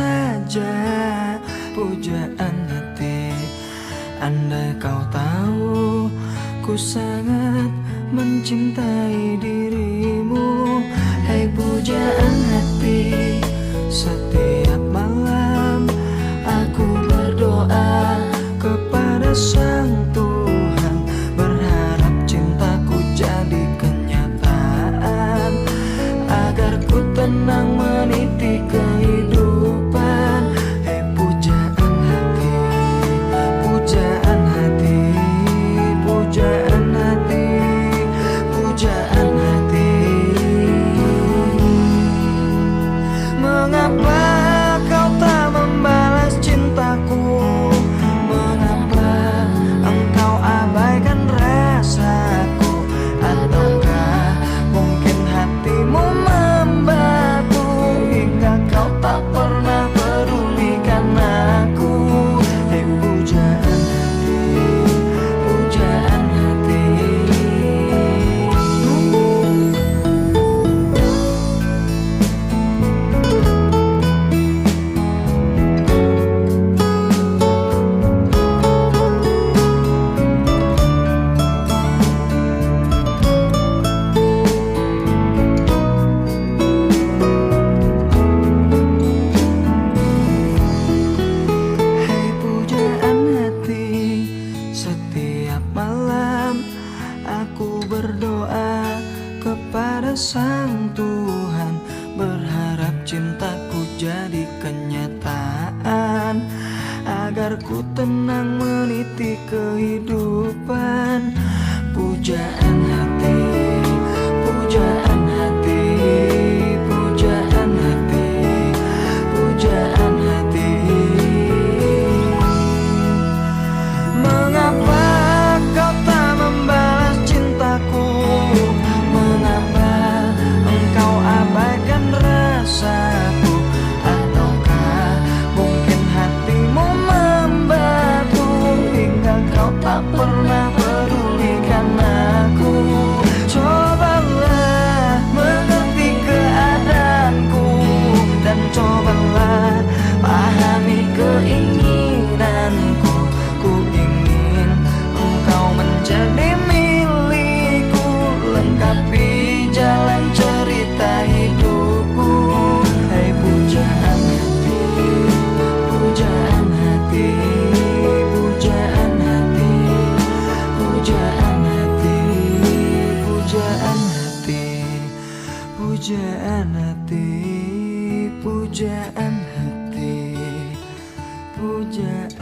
saja pujaan hati. Andai kau tahu ku sangat mencintai dirimu. Hai pujaan hati, setiap malam aku berdoa kepada Sang Tuhan, berharap cintaku jadi kenyataan, agar ku tenang meniti kehidupan. Hei pujaan hati, pujaan hati, pujaan hati, pujaan hati. Mengapa kau tak membalas cintaku? Mengapa engkau abaikan rasaku? Ataukah mungkin hatimu membatu hingga kau tak pernah pedulikan aku? Hei pujaan hati, pujaan hati. Hei pujaan hati, setiap malam aku berdoa kepada Sang Tuhan, berharap cintaku jadi kenyataan, agar ku tenang meniti kehidupan. Pujaan hati, pujaan hati, pujaan hati, pujaan hati. Mengapa kau tak membalas cintaku? Mengapa engkau abaikan rasaku? Ataukah mungkin hatimu membatu hingga kau tak pernah pedulikan aku? Cobalah mengerti keadaanku, dan cobalah pahami keinginanku. Ku ingin engkau menjadi milikku, lengkapi jalan cerita hidupku. Hai pujaan hati, pujaan hati, pujaan hati, pujaan hati, pujaan hati, pujaan hati, pujaan hati, pujaan